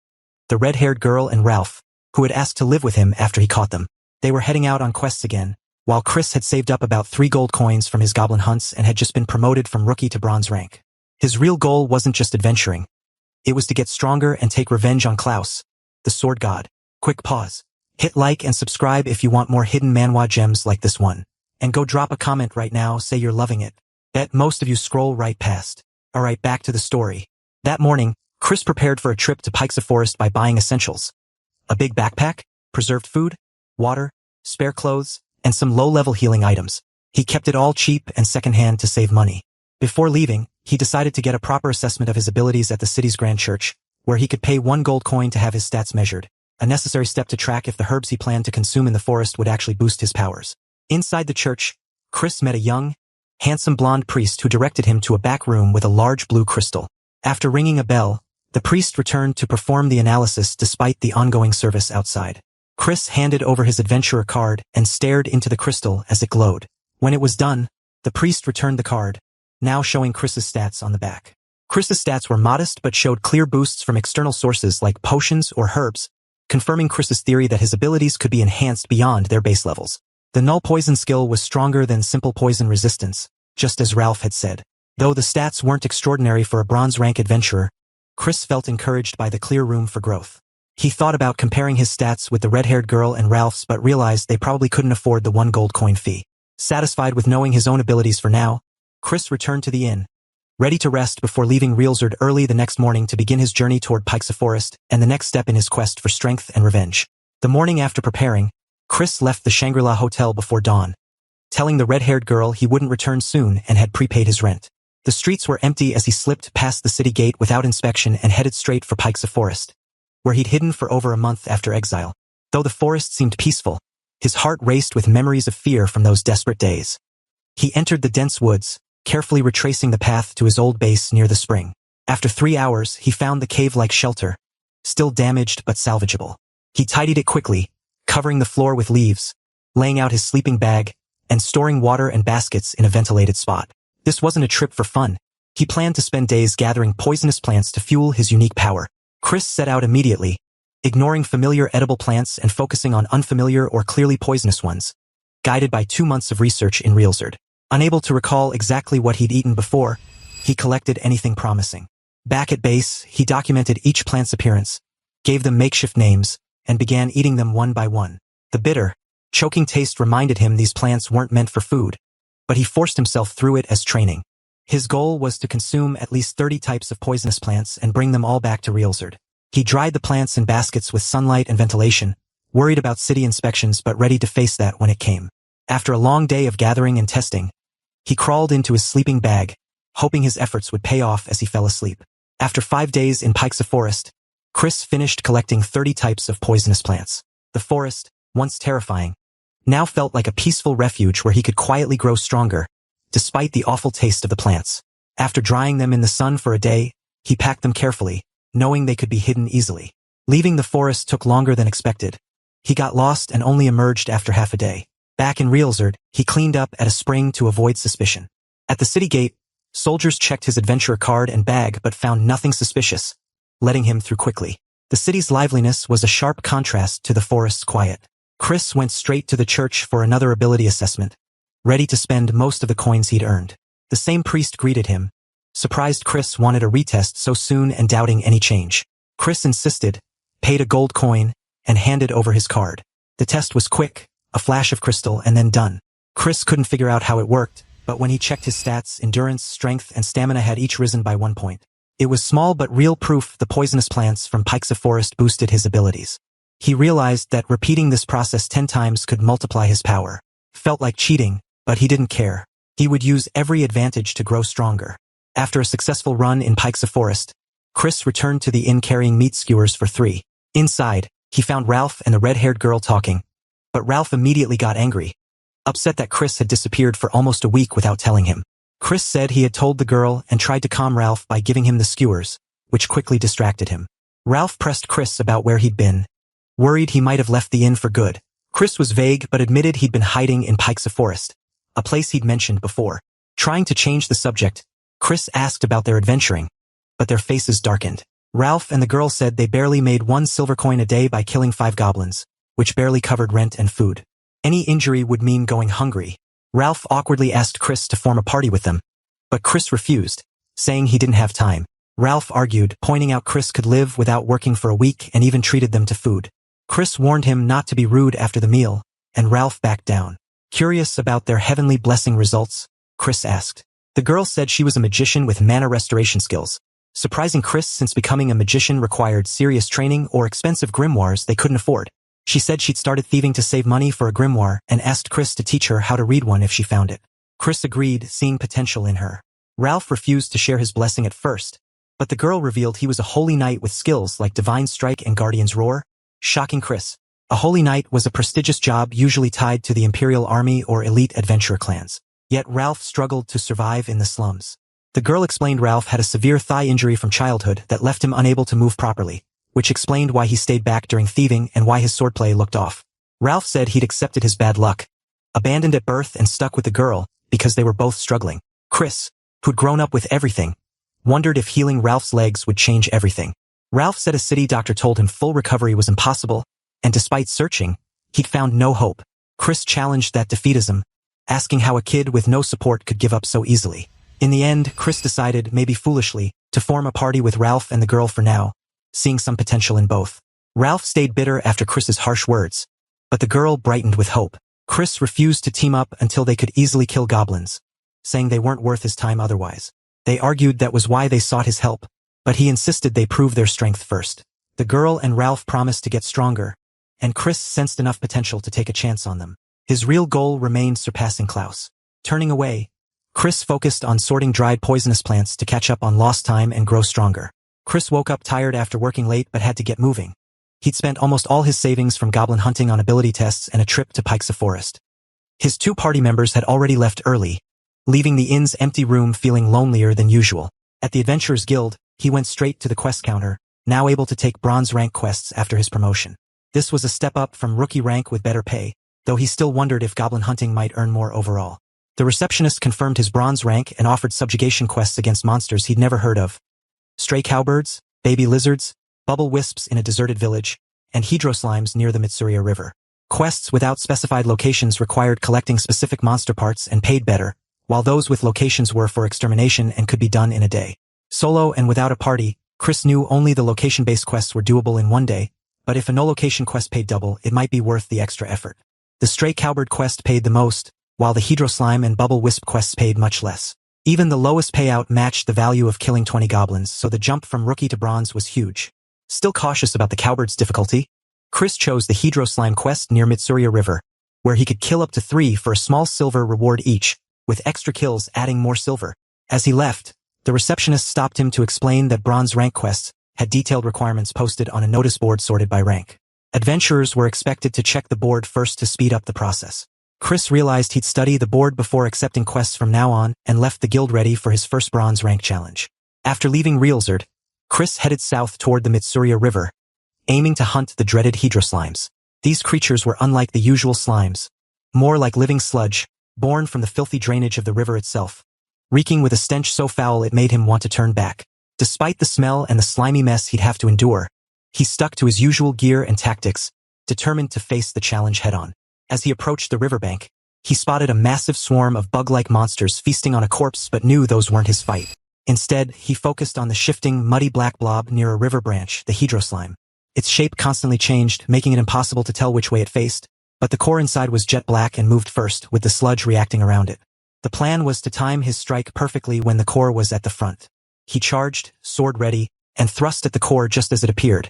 the red-haired girl and Ralf, who had asked to live with him after he caught them. They were heading out on quests again, while Chris had saved up about 3 gold coins from his goblin hunts and had just been promoted from rookie to bronze rank. His real goal wasn't just adventuring. It was to get stronger and take revenge on Klaus, the sword god. Quick pause. Hit like and subscribe if you want more hidden manhwa gems like this one. And go drop a comment right now, say you're loving it. Bet most of you scroll right past. Alright, back to the story. That morning, Chris prepared for a trip to Pikes of Forest by buying essentials. A big backpack, preserved food, water, spare clothes, and some low-level healing items. He kept it all cheap and secondhand to save money. Before leaving, he decided to get a proper assessment of his abilities at the city's Grand Church, where he could pay 1 gold coin to have his stats measured, a necessary step to track if the herbs he planned to consume in the forest would actually boost his powers. Inside the church, Chris met a young, handsome blonde priest who directed him to a back room with a large blue crystal. After ringing a bell, the priest returned to perform the analysis despite the ongoing service outside. Chris handed over his adventurer card and stared into the crystal as it glowed. When it was done, the priest returned the card, now showing Chris's stats on the back. Chris's stats were modest but showed clear boosts from external sources like potions or herbs, confirming Chris's theory that his abilities could be enhanced beyond their base levels. The null poison skill was stronger than simple poison resistance, just as Ralf had said. Though the stats weren't extraordinary for a bronze rank adventurer, Chris felt encouraged by the clear room for growth. He thought about comparing his stats with the red-haired girl and Ralph's but realized they probably couldn't afford the 1 gold coin fee. Satisfied with knowing his own abilities for now, Chris returned to the inn, ready to rest before leaving Realzard early the next morning to begin his journey toward Pikes of Forest and the next step in his quest for strength and revenge. The morning after preparing, Chris left the Shangri-La hotel before dawn, telling the red-haired girl he wouldn't return soon and had prepaid his rent. The streets were empty as he slipped past the city gate without inspection and headed straight for Pikes of Forest, where he'd hidden for over a month after exile. Though the forest seemed peaceful, his heart raced with memories of fear from those desperate days. He entered the dense woods, carefully retracing the path to his old base near the spring. After 3 hours, he found the cave-like shelter, still damaged but salvageable. He tidied it quickly, covering the floor with leaves, laying out his sleeping bag, and storing water and baskets in a ventilated spot. This wasn't a trip for fun. He planned to spend days gathering poisonous plants to fuel his unique power. Chris set out immediately, ignoring familiar edible plants and focusing on unfamiliar or clearly poisonous ones, guided by 2 months of research in Realzard. Unable to recall exactly what he'd eaten before, he collected anything promising. Back at base, he documented each plant's appearance, gave them makeshift names, and began eating them one by one. The bitter, choking taste reminded him these plants weren't meant for food, but he forced himself through it as training. His goal was to consume at least 30 types of poisonous plants and bring them all back to Realzard. He dried the plants in baskets with sunlight and ventilation, worried about city inspections but ready to face that when it came. After a long day of gathering and testing, he crawled into his sleeping bag, hoping his efforts would pay off as he fell asleep. After 5 days in Pikes of Forest, Chris finished collecting 30 types of poisonous plants. The forest, once terrifying, now felt like a peaceful refuge where he could quietly grow stronger, despite the awful taste of the plants. After drying them in the sun for a day, he packed them carefully, knowing they could be hidden easily. Leaving the forest took longer than expected. He got lost and only emerged after half a day. Back in Realzard, he cleaned up at a spring to avoid suspicion. At the city gate, soldiers checked his adventurer card and bag but found nothing suspicious, letting him through quickly. The city's liveliness was a sharp contrast to the forest's quiet. Chris went straight to the church for another ability assessment, ready to spend most of the coins he'd earned. The same priest greeted him, surprised Chris wanted a retest so soon and doubting any change. Chris insisted, paid a gold coin, and handed over his card. The test was quick, a flash of crystal and then done. Chris couldn't figure out how it worked, but when he checked his stats, endurance, strength, and stamina had each risen by 1 point. It was small but real proof the poisonous plants from Pikes of Forest boosted his abilities. He realized that repeating this process 10 times could multiply his power. Felt like cheating, but he didn't care. He would use every advantage to grow stronger. After a successful run in Pikes of Forest, Chris returned to the inn carrying meat skewers for 3. Inside, he found Ralf and the red-haired girl talking, but Ralf immediately got angry, upset that Chris had disappeared for almost a week without telling him. Chris said he had told the girl and tried to calm Ralf by giving him the skewers, which quickly distracted him. Ralf pressed Chris about where he'd been, worried he might have left the inn for good. Chris was vague but admitted he'd been hiding in Pikes of Forest, a place he'd mentioned before. Trying to change the subject, Chris asked about their adventuring, but their faces darkened. Ralf and the girl said they barely made 1 silver coin a day by killing 5 goblins, which barely covered rent and food. Any injury would mean going hungry. Ralf awkwardly asked Chris to form a party with them, but Chris refused, saying he didn't have time. Ralf argued, pointing out Chris could live without working for a week and even treated them to food. Chris warned him not to be rude after the meal, and Ralf backed down. Curious about their heavenly blessing results, Chris asked. The girl said she was a magician with mana restoration skills, surprising Chris since becoming a magician required serious training or expensive grimoires they couldn't afford. She said she'd started thieving to save money for a grimoire and asked Chris to teach her how to read one if she found it. Chris agreed, seeing potential in her. Ralf refused to share his blessing at first, but the girl revealed he was a holy knight with skills like Divine Strike and Guardian's Roar, shocking Chris. A holy knight was a prestigious job usually tied to the Imperial Army or elite adventurer clans. Yet Ralf struggled to survive in the slums. The girl explained Ralf had a severe thigh injury from childhood that left him unable to move properly, which explained why he stayed back during thieving and why his swordplay looked off. Ralf said he'd accepted his bad luck, abandoned at birth and stuck with the girl because they were both struggling. Chris, who'd grown up with everything, wondered if healing Ralph's legs would change everything. Ralf said a city doctor told him full recovery was impossible, and despite searching, he'd found no hope. Chris challenged that defeatism, asking how a kid with no support could give up so easily. In the end, Chris decided, maybe foolishly, to form a party with Ralf and the girl for now, seeing some potential in both. Ralf stayed bitter after Chris's harsh words, but the girl brightened with hope. Chris refused to team up until they could easily kill goblins, saying they weren't worth his time otherwise. They argued that was why they sought his help, but he insisted they prove their strength first. The girl and Ralf promised to get stronger, and Chris sensed enough potential to take a chance on them. His real goal remained surpassing Klaus. Turning away, Chris focused on sorting dried poisonous plants to catch up on lost time and grow stronger. Chris woke up tired after working late but had to get moving. He'd spent almost all his savings from goblin hunting on ability tests and a trip to Pike's Forest. His two party members had already left early, leaving the inn's empty room feeling lonelier than usual. At the Adventurers Guild, he went straight to the quest counter, now able to take bronze rank quests after his promotion. This was a step up from rookie rank with better pay, though he still wondered if goblin hunting might earn more overall. The receptionist confirmed his bronze rank and offered subjugation quests against monsters he'd never heard of. Stray cowbirds, baby lizards, bubble wisps in a deserted village, and HedroSlimes near the Mitsuria River. Quests without specified locations required collecting specific monster parts and paid better, while those with locations were for extermination and could be done in a day. Solo and without a party, Chris knew only the location-based quests were doable in one day, but if a no-location quest paid double, it might be worth the extra effort. The Stray Cowbird quest paid the most, while the HedroSlime and Bubble Wisp quests paid much less. Even the lowest payout matched the value of killing 20 goblins, so the jump from rookie to bronze was huge. Still cautious about the Cowbird's difficulty, Chris chose the HedroSlime quest near Mitsuria River, where he could kill up to 3 for a small silver reward each, with extra kills adding more silver. As he left, the receptionist stopped him to explain that bronze rank quests had detailed requirements posted on a notice board sorted by rank. Adventurers were expected to check the board first to speed up the process. Chris realized he'd study the board before accepting quests from now on and left the guild ready for his first bronze rank challenge. After leaving Realzard, Chris headed south toward the Mitsuria River, aiming to hunt the dreaded HedroSlimes. These creatures were unlike the usual slimes, more like living sludge, born from the filthy drainage of the river itself, reeking with a stench so foul it made him want to turn back. Despite the smell and the slimy mess he'd have to endure, he stuck to his usual gear and tactics, determined to face the challenge head-on. As he approached the riverbank, he spotted a massive swarm of bug-like monsters feasting on a corpse but knew those weren't his fight. Instead, he focused on the shifting, muddy black blob near a river branch, the HedroSlime. Its shape constantly changed, making it impossible to tell which way it faced, but the core inside was jet black and moved first, with the sludge reacting around it. The plan was to time his strike perfectly when the core was at the front. He charged, sword ready, and thrust at the core just as it appeared.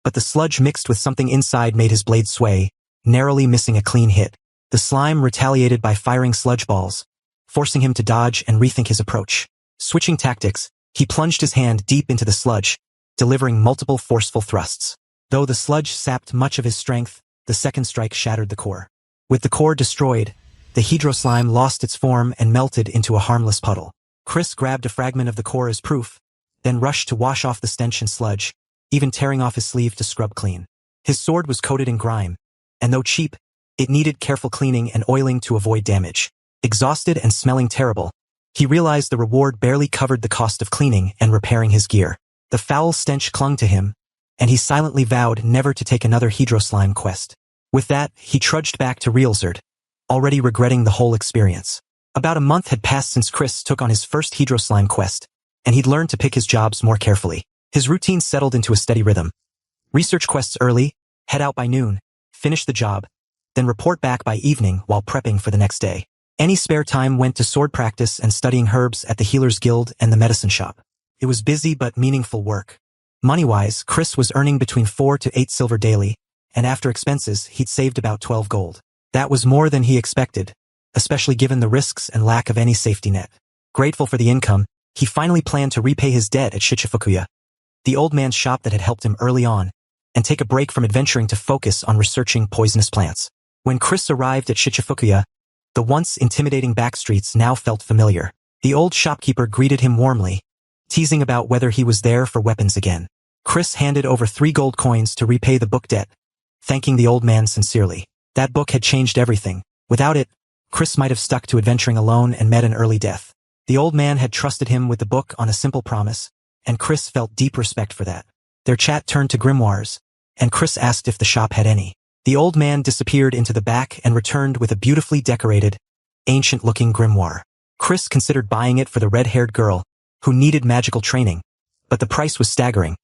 But the sludge mixed with something inside made his blade sway, narrowly missing a clean hit. The slime retaliated by firing sludge balls, forcing him to dodge and rethink his approach. Switching tactics, he plunged his hand deep into the sludge, delivering multiple forceful thrusts. Though the sludge sapped much of his strength, the second strike shattered the core. With the core destroyed, the HedroSlime lost its form and melted into a harmless puddle. Chris grabbed a fragment of the core as proof, then rushed to wash off the stench and sludge, even tearing off his sleeve to scrub clean. His sword was coated in grime, and though cheap, it needed careful cleaning and oiling to avoid damage. Exhausted and smelling terrible, he realized the reward barely covered the cost of cleaning and repairing his gear. The foul stench clung to him, and he silently vowed never to take another HedroSlime quest. With that, he trudged back to Realzard, already regretting the whole experience. About a month had passed since Chris took on his first HedroSlime quest, and he'd learned to pick his jobs more carefully. His routine settled into a steady rhythm. Research quests early, head out by noon, finish the job, then report back by evening while prepping for the next day. Any spare time went to sword practice and studying herbs at the Healer's Guild and the medicine shop. It was busy but meaningful work. Money-wise, Chris was earning between 4 to 8 silver daily, and after expenses, he'd saved about 12 gold. That was more than he expected, especially given the risks and lack of any safety net. Grateful for the income, he finally planned to repay his debt at Shichifukuya, the old man's shop that had helped him early on, and take a break from adventuring to focus on researching poisonous plants. When Chris arrived at Shichifukuya, the once intimidating backstreets now felt familiar. The old shopkeeper greeted him warmly, teasing about whether he was there for weapons again. Chris handed over 3 gold coins to repay the book debt, thanking the old man sincerely. That book had changed everything. Without it, Chris might have stuck to adventuring alone and met an early death. The old man had trusted him with the book on a simple promise, and Chris felt deep respect for that. Their chat turned to grimoires, and Chris asked if the shop had any. The old man disappeared into the back and returned with a beautifully decorated, ancient-looking grimoire. Chris considered buying it for the red-haired girl, who needed magical training, but the price was staggering.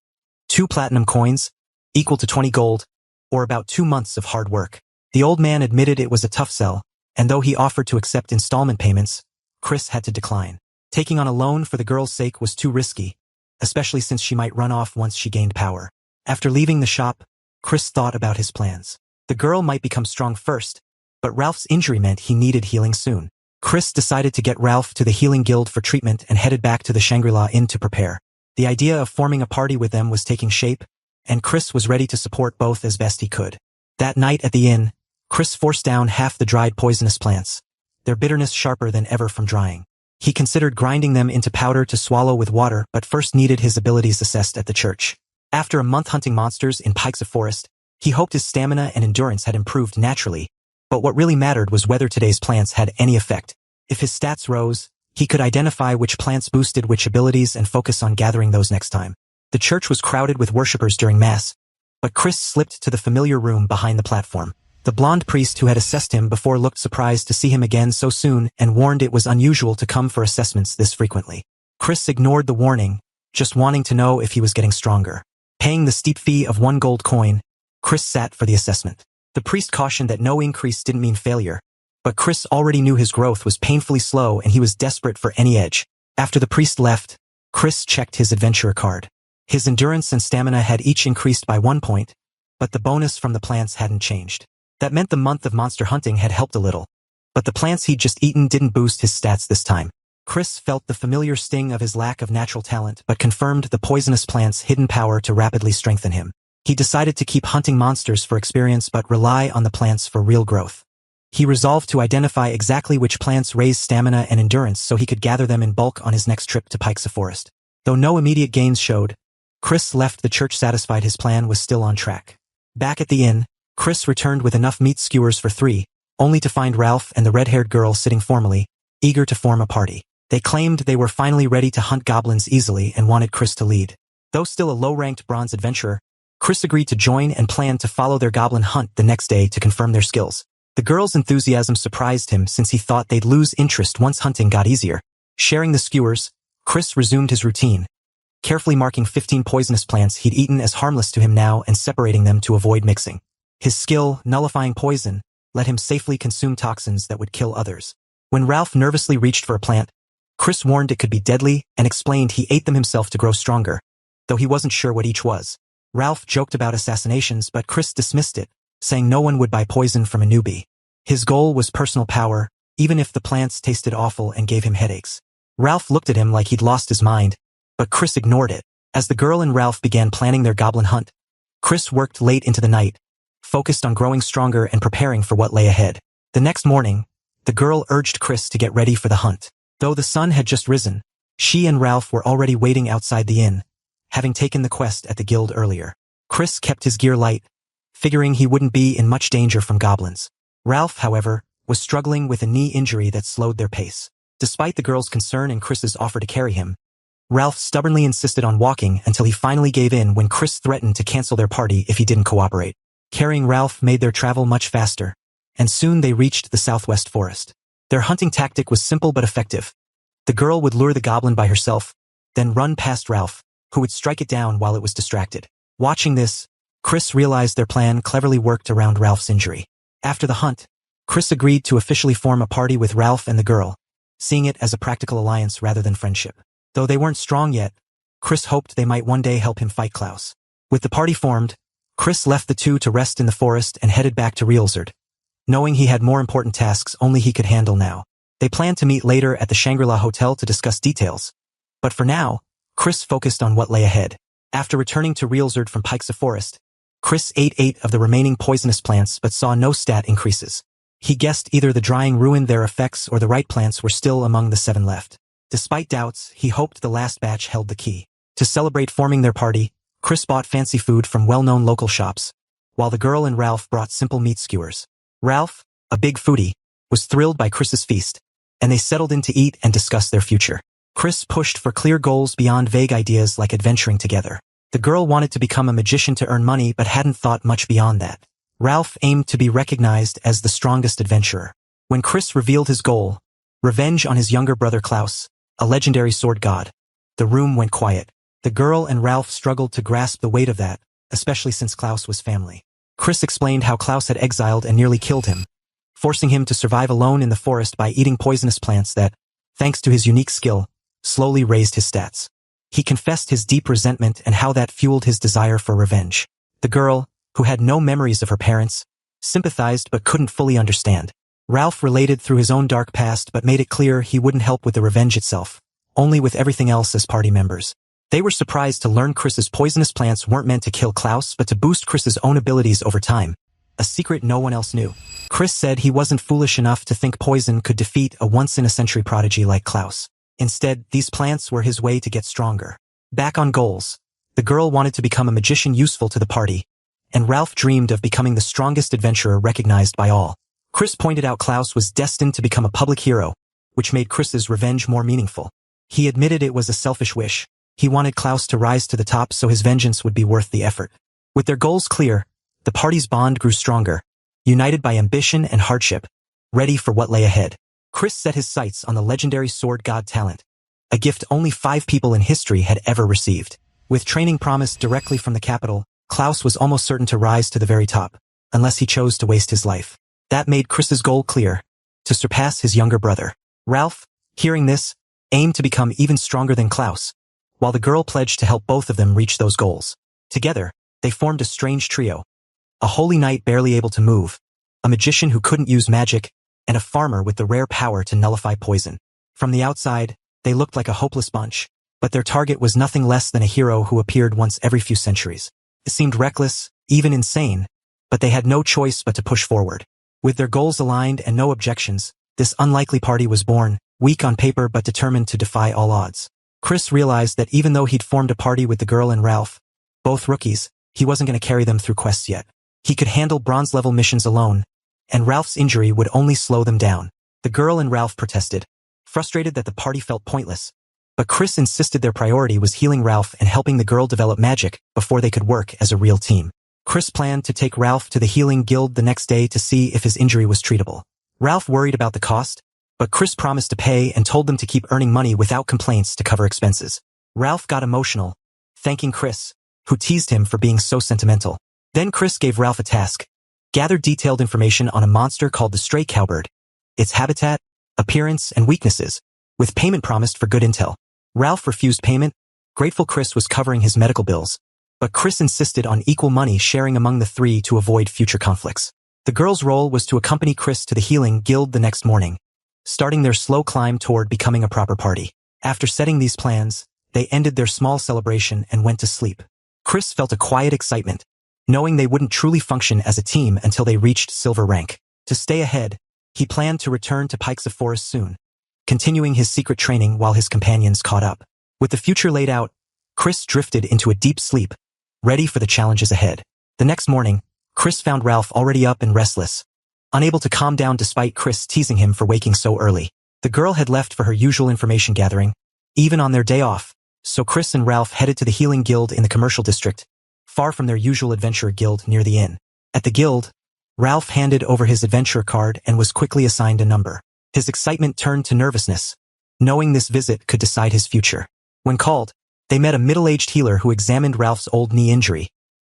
2 platinum coins, equal to 20 gold, or about 2 months of hard work. The old man admitted it was a tough sell, and though he offered to accept installment payments, Chris had to decline. Taking on a loan for the girl's sake was too risky, especially since she might run off once she gained power. After leaving the shop, Chris thought about his plans. The girl might become strong first, but Ralph's injury meant he needed healing soon. Chris decided to get Ralf to the Healing Guild for treatment and headed back to the Shangri-La Inn to prepare. The idea of forming a party with them was taking shape, and Chris was ready to support both as best he could. That night at the inn, Chris forced down half the dried poisonous plants, their bitterness sharper than ever from drying. He considered grinding them into powder to swallow with water, but first needed his abilities assessed at the church. After a month hunting monsters in Pikes of Forest, he hoped his stamina and endurance had improved naturally, but what really mattered was whether today's plants had any effect. If his stats rose, he could identify which plants boosted which abilities and focus on gathering those next time. The church was crowded with worshippers during Mass, but Chris slipped to the familiar room behind the platform. The blonde priest who had assessed him before looked surprised to see him again so soon and warned it was unusual to come for assessments this frequently. Chris ignored the warning, just wanting to know if he was getting stronger. Paying the steep fee of 1 gold coin, Chris sat for the assessment. The priest cautioned that no increase didn't mean failure, but Chris already knew his growth was painfully slow and he was desperate for any edge. After the priest left, Chris checked his adventurer card. His endurance and stamina had each increased by 1 point, but the bonus from the plants hadn't changed. That meant the month of monster hunting had helped a little, but the plants he'd just eaten didn't boost his stats this time. Chris felt the familiar sting of his lack of natural talent but confirmed the poisonous plant's hidden power to rapidly strengthen him. He decided to keep hunting monsters for experience but rely on the plants for real growth. He resolved to identify exactly which plants raise stamina and endurance so he could gather them in bulk on his next trip to Pikes of Forest. Though no immediate gains showed, Chris left the church satisfied his plan was still on track. Back at the inn, Chris returned with enough meat skewers for 3, only to find Ralf and the red-haired girl sitting formally, eager to form a party. They claimed they were finally ready to hunt goblins easily and wanted Chris to lead. Though still a low-ranked bronze adventurer, Chris agreed to join and planned to follow their goblin hunt the next day to confirm their skills. The girl's enthusiasm surprised him since he thought they'd lose interest once hunting got easier. Sharing the skewers, Chris resumed his routine, carefully marking 15 poisonous plants he'd eaten as harmless to him now and separating them to avoid mixing. His skill, nullifying poison, let him safely consume toxins that would kill others. When Ralf nervously reached for a plant, Chris warned it could be deadly and explained he ate them himself to grow stronger, though he wasn't sure what each was. Ralf joked about assassinations, but Chris dismissed it, saying no one would buy poison from a newbie. His goal was personal power, even if the plants tasted awful and gave him headaches. Ralf looked at him like he'd lost his mind, but Chris ignored it. As the girl and Ralf began planning their goblin hunt, Chris worked late into the night, focused on growing stronger and preparing for what lay ahead. The next morning, the girl urged Chris to get ready for the hunt. Though the sun had just risen, she and Ralf were already waiting outside the inn, having taken the quest at the guild earlier. Chris kept his gear light, figuring he wouldn't be in much danger from goblins. Ralf, however, was struggling with a knee injury that slowed their pace. Despite the girl's concern and Chris's offer to carry him, Ralf stubbornly insisted on walking until he finally gave in when Chris threatened to cancel their party if he didn't cooperate. Carrying Ralf made their travel much faster, and soon they reached the southwest forest. Their hunting tactic was simple but effective. The girl would lure the goblin by herself, then run past Ralf, who would strike it down while it was distracted. Watching this, Chris realized their plan cleverly worked around Ralf's injury. After the hunt, Chris agreed to officially form a party with Ralf and the girl, seeing it as a practical alliance rather than friendship. Though they weren't strong yet, Chris hoped they might one day help him fight Klaus. With the party formed, Chris left the two to rest in the forest and headed back to Realzard, knowing he had more important tasks only he could handle now. They planned to meet later at the Shangri-La hotel to discuss details. But for now, Chris focused on what lay ahead. After returning to Realzard from Pike's Forest, Chris ate 8 of the remaining poisonous plants but saw no stat increases. He guessed either the drying ruined their effects or the right plants were still among the 7 left. Despite doubts, he hoped the last batch held the key. To celebrate forming their party, Chris bought fancy food from well-known local shops, while the girl and Ralf brought simple meat skewers. Ralf, a big foodie, was thrilled by Chris's feast, and they settled in to eat and discuss their future. Chris pushed for clear goals beyond vague ideas like adventuring together. The girl wanted to become a magician to earn money but hadn't thought much beyond that. Ralf aimed to be recognized as the strongest adventurer. When Chris revealed his goal, revenge on his younger brother Klaus, a legendary sword god, the room went quiet. The girl and Ralf struggled to grasp the weight of that, especially since Klaus was family. Chris explained how Klaus had exiled and nearly killed him, forcing him to survive alone in the forest by eating poisonous plants that, thanks to his unique skill, slowly raised his stats. He confessed his deep resentment and how that fueled his desire for revenge. The girl, who had no memories of her parents, sympathized but couldn't fully understand. Ralf related through his own dark past but made it clear he wouldn't help with the revenge itself, only with everything else as party members. They were surprised to learn Chris's poisonous plants weren't meant to kill Klaus but to boost Chris's own abilities over time, a secret no one else knew. Chris said he wasn't foolish enough to think poison could defeat a once-in-a-century prodigy like Klaus. Instead, these plants were his way to get stronger. Back on goals, the girl wanted to become a magician useful to the party, and Ralf dreamed of becoming the strongest adventurer recognized by all. Chris pointed out Klaus was destined to become a public hero, which made Chris's revenge more meaningful. He admitted it was a selfish wish. He wanted Klaus to rise to the top so his vengeance would be worth the effort. With their goals clear, the party's bond grew stronger, united by ambition and hardship, ready for what lay ahead. Chris set his sights on the legendary sword god talent, a gift only 5 people in history had ever received. With training promised directly from the capital, Klaus was almost certain to rise to the very top, unless he chose to waste his life. That made Chris's goal clear, to surpass his younger brother. Ralf, hearing this, aimed to become even stronger than Klaus, while the girl pledged to help both of them reach those goals. Together, they formed a strange trio. A holy knight barely able to move, a magician who couldn't use magic, and a farmer with the rare power to nullify poison. From the outside, they looked like a hopeless bunch, but their target was nothing less than a hero who appeared once every few centuries. It seemed reckless, even insane, but they had no choice but to push forward. With their goals aligned and no objections, this unlikely party was born, weak on paper but determined to defy all odds. Chris realized that even though he'd formed a party with the girl and Ralf, both rookies, he wasn't going to carry them through quests yet. He could handle bronze-level missions alone, and Ralph's injury would only slow them down. The girl and Ralf protested, frustrated that the party felt pointless, but Chris insisted their priority was healing Ralf and helping the girl develop magic before they could work as a real team. Chris planned to take Ralf to the healing guild the next day to see if his injury was treatable. Ralf worried about the cost, but Chris promised to pay and told them to keep earning money without complaints to cover expenses. Ralf got emotional, thanking Chris, who teased him for being so sentimental. Then Chris gave Ralf a task: gather detailed information on a monster called the stray cowbird, its habitat, appearance, and weaknesses, with payment promised for good intel. Ralf refused payment, grateful Chris was covering his medical bills, but Chris insisted on equal money sharing among the 3 to avoid future conflicts. The girl's role was to accompany Chris to the healing guild the next morning, starting their slow climb toward becoming a proper party. After setting these plans, they ended their small celebration and went to sleep. Chris felt a quiet excitement, knowing they wouldn't truly function as a team until they reached silver rank. To stay ahead, he planned to return to Pike's Forest soon, continuing his secret training while his companions caught up. With the future laid out, Chris drifted into a deep sleep, ready for the challenges ahead. The next morning, Chris found Ralf already up and restless, unable to calm down despite Chris teasing him for waking so early. The girl had left for her usual information gathering, even on their day off, so Chris and Ralf headed to the healing guild in the commercial district, far from their usual adventure guild near the inn. At the guild, Ralf handed over his adventure card and was quickly assigned a number. His excitement turned to nervousness, knowing this visit could decide his future. When called, they met a middle-aged healer who examined Ralph's old knee injury,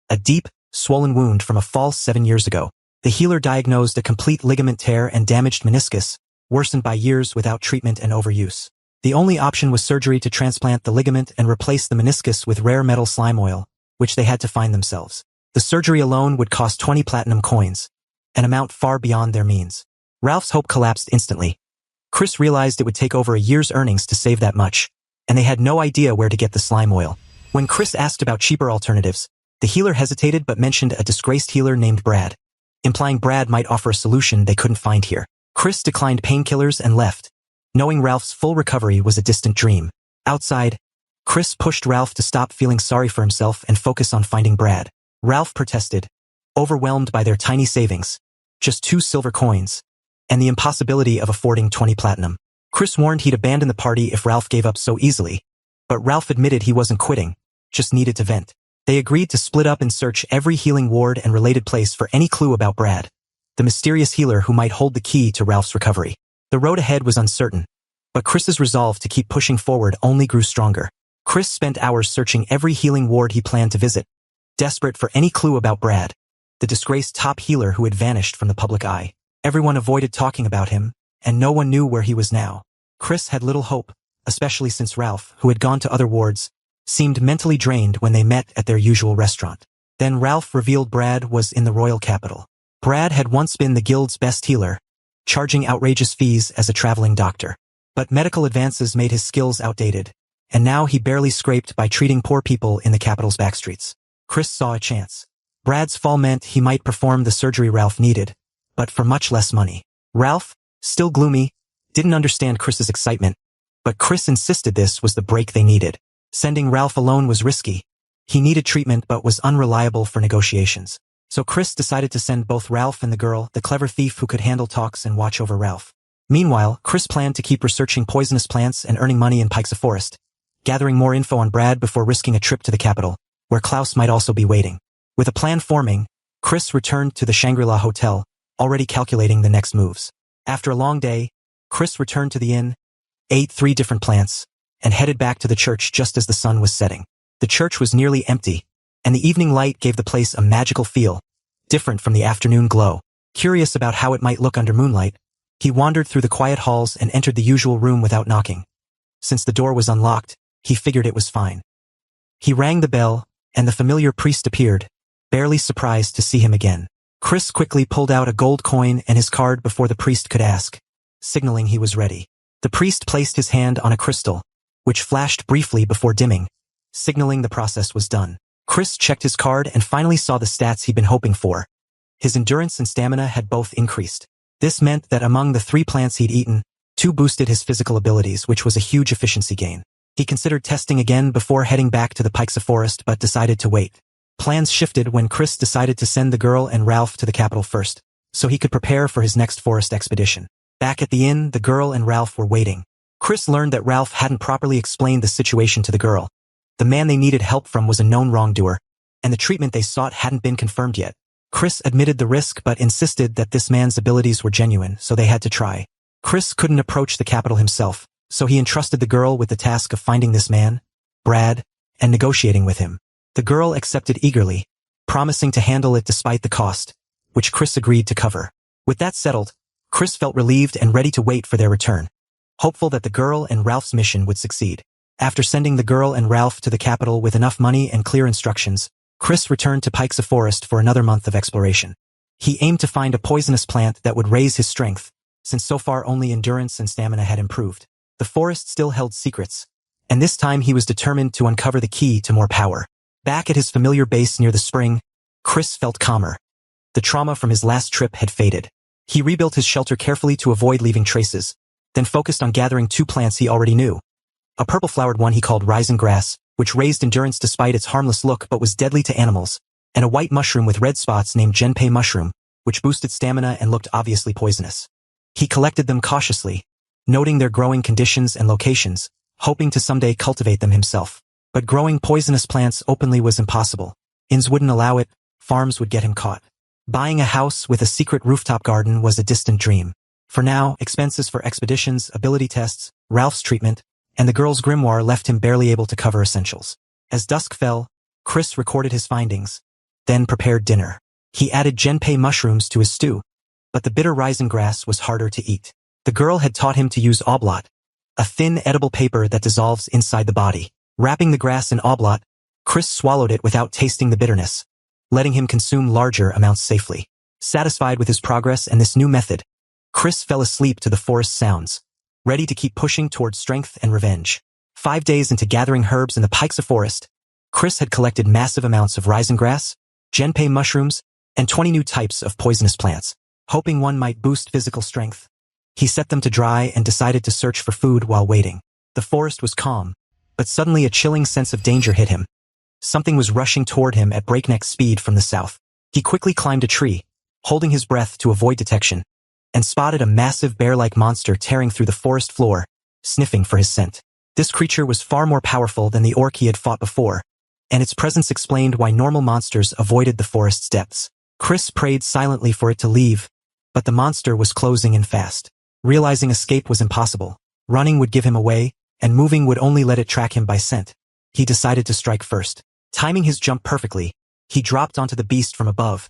a deep, swollen wound from a fall 7 years ago. The healer diagnosed a complete ligament tear and damaged meniscus, worsened by years without treatment and overuse. The only option was surgery to transplant the ligament and replace the meniscus with rare metal slime oil, which they had to find themselves. The surgery alone would cost 20 platinum coins, an amount far beyond their means. Ralph's hope collapsed instantly. Chris realized it would take over a year's earnings to save that much, and they had no idea where to get the slime oil. When Chris asked about cheaper alternatives, the healer hesitated but mentioned a disgraced healer named Brad, implying Brad might offer a solution they couldn't find here. Chris declined painkillers and left, knowing Ralph's full recovery was a distant dream. Outside, Chris pushed Ralf to stop feeling sorry for himself and focus on finding Brad. Ralf protested, overwhelmed by their tiny savings, just 2 silver coins, and the impossibility of affording 20 platinum. Chris warned he'd abandon the party if Ralf gave up so easily, but Ralf admitted he wasn't quitting, just needed to vent. They agreed to split up and search every healing ward and related place for any clue about Brad, the mysterious healer who might hold the key to Ralph's recovery. The road ahead was uncertain, but Chris's resolve to keep pushing forward only grew stronger. Chris spent hours searching every healing ward he planned to visit, desperate for any clue about Brad, the disgraced top healer who had vanished from the public eye. Everyone avoided talking about him, and no one knew where he was now. Chris had little hope, especially since Ralf, who had gone to other wards, seemed mentally drained when they met at their usual restaurant. Then Ralf revealed Brad was in the royal capital. Brad had once been the guild's best healer, charging outrageous fees as a traveling doctor. But medical advances made his skills outdated, and now he barely scraped by treating poor people in the capital's backstreets. Chris saw a chance. Brad's fall meant he might perform the surgery Ralf needed, but for much less money. Ralf, still gloomy, didn't understand Chris's excitement, but Chris insisted this was the break they needed. Sending Ralf alone was risky. He needed treatment but was unreliable for negotiations. So Chris decided to send both Ralf and the girl, the clever thief who could handle talks and watch over Ralf. Meanwhile, Chris planned to keep researching poisonous plants and earning money in Pike's Forest, gathering more info on Brad before risking a trip to the capital, where Klaus might also be waiting. With a plan forming, Chris returned to the Shangri-La hotel, already calculating the next moves. After a long day, Chris returned to the inn, ate 3 different plants, and headed back to the church just as the sun was setting. The church was nearly empty, and the evening light gave the place a magical feel, different from the afternoon glow. Curious about how it might look under moonlight, he wandered through the quiet halls and entered the usual room without knocking. Since the door was unlocked, he figured it was fine. He rang the bell, and the familiar priest appeared, barely surprised to see him again. Chris quickly pulled out a gold coin and his card before the priest could ask, signaling he was ready. The priest placed his hand on a crystal, which flashed briefly before dimming, signaling the process was done. Chris checked his card and finally saw the stats he'd been hoping for. His endurance and stamina had both increased. This meant that among the 3 plants he'd eaten, 2 boosted his physical abilities, which was a huge efficiency gain. He considered testing again before heading back to the Pike's Forest but decided to wait. Plans shifted when Chris decided to send the girl and Ralf to the capital first, so he could prepare for his next forest expedition. Back at the inn, the girl and Ralf were waiting. Chris learned that Ralf hadn't properly explained the situation to the girl. The man they needed help from was a known wrongdoer, and the treatment they sought hadn't been confirmed yet. Chris admitted the risk but insisted that this man's abilities were genuine, so they had to try. Chris couldn't approach the capital himself, so he entrusted the girl with the task of finding this man, Brad, and negotiating with him. The girl accepted eagerly, promising to handle it despite the cost, which Chris agreed to cover. With that settled, Chris felt relieved and ready to wait for their return, hopeful that the girl and Ralph's mission would succeed. After sending the girl and Ralf to the capital with enough money and clear instructions, Chris returned to Pike's Forest for another month of exploration. He aimed to find a poisonous plant that would raise his strength, since so far only endurance and stamina had improved. The forest still held secrets, and this time he was determined to uncover the key to more power. Back at his familiar base near the spring, Chris felt calmer. The trauma from his last trip had faded. He rebuilt his shelter carefully to avoid leaving traces, then focused on gathering 2 plants he already knew. A purple-flowered one he called Rising Grass, which raised endurance despite its harmless look but was deadly to animals, and a white mushroom with red spots named Genpei Mushroom, which boosted stamina and looked obviously poisonous. He collected them cautiously, noting their growing conditions and locations, hoping to someday cultivate them himself. But growing poisonous plants openly was impossible. Inns wouldn't allow it, farms would get him caught. Buying a house with a secret rooftop garden was a distant dream. For now, expenses for expeditions, ability tests, Ralph's treatment, and the girl's grimoire left him barely able to cover essentials. As dusk fell, Chris recorded his findings, then prepared dinner. He added genpei mushrooms to his stew, but the bitter raisin grass was harder to eat. The girl had taught him to use oblate, a thin edible paper that dissolves inside the body. Wrapping the grass in oblate, Chris swallowed it without tasting the bitterness, letting him consume larger amounts safely. Satisfied with his progress and this new method, Chris fell asleep to the forest sounds, ready to keep pushing toward strength and revenge. 5 days into gathering herbs in the Paixa forest, Chris had collected massive amounts of raisin grass, genpei mushrooms, and 20 new types of poisonous plants. Hoping one might boost physical strength, he set them to dry and decided to search for food while waiting. The forest was calm, but suddenly a chilling sense of danger hit him. Something was rushing toward him at breakneck speed from the south. He quickly climbed a tree, holding his breath to avoid detection, and spotted a massive bear-like monster tearing through the forest floor, sniffing for his scent. This creature was far more powerful than the orc he had fought before, and its presence explained why normal monsters avoided the forest's depths. Chris prayed silently for it to leave, but the monster was closing in fast. Realizing escape was impossible, running would give him away, and moving would only let it track him by scent, he decided to strike first. Timing his jump perfectly, he dropped onto the beast from above,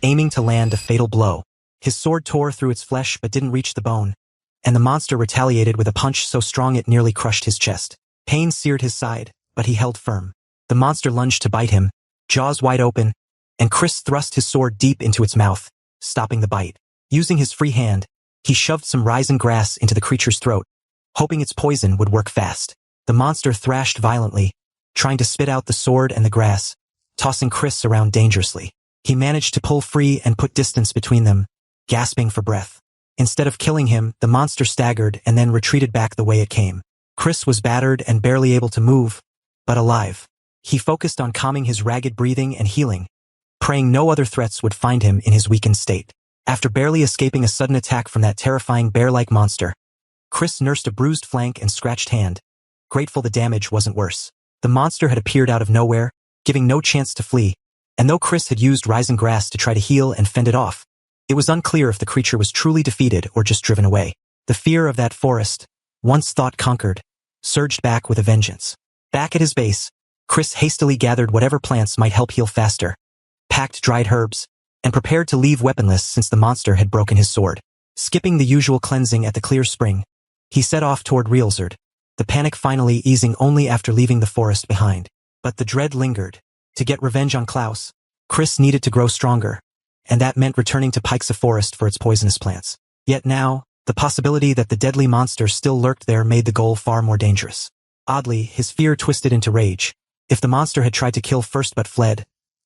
aiming to land a fatal blow. His sword tore through its flesh but didn't reach the bone, and the monster retaliated with a punch so strong it nearly crushed his chest. Pain seared his side, but he held firm. The monster lunged to bite him, jaws wide open, and Chris thrust his sword deep into its mouth, stopping the bite. Using his free hand, he shoved some raisin grass into the creature's throat, hoping its poison would work fast. The monster thrashed violently, trying to spit out the sword and the grass, tossing Chris around dangerously. He managed to pull free and put distance between them, gasping for breath. Instead of killing him, the monster staggered and then retreated back the way it came. Chris was battered and barely able to move, but alive. He focused on calming his ragged breathing and healing, praying no other threats would find him in his weakened state. After barely escaping a sudden attack from that terrifying bear-like monster, Chris nursed a bruised flank and scratched hand, grateful the damage wasn't worse. The monster had appeared out of nowhere, giving no chance to flee, and though Chris had used raisin grass to try to heal and fend it off, it was unclear if the creature was truly defeated or just driven away. The fear of that forest, once thought conquered, surged back with a vengeance. Back at his base, Chris hastily gathered whatever plants might help heal faster, packed dried herbs, and prepared to leave weaponless since the monster had broken his sword. Skipping the usual cleansing at the clear spring, he set off toward Realzard, the panic finally easing only after leaving the forest behind. But the dread lingered. To get revenge on Klaus, Chris needed to grow stronger, and that meant returning to Paixa Forest for its poisonous plants. Yet now, the possibility that the deadly monster still lurked there made the goal far more dangerous. Oddly, his fear twisted into rage. If the monster had tried to kill first but fled,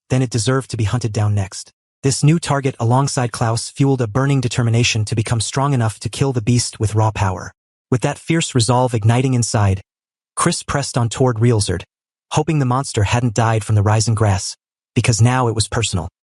then it deserved to be hunted down next. This new target alongside Klaus fueled a burning determination to become strong enough to kill the beast with raw power. With that fierce resolve igniting inside, Chris pressed on toward Realzard, hoping the monster hadn't died from the raisin grass, because now it was personal.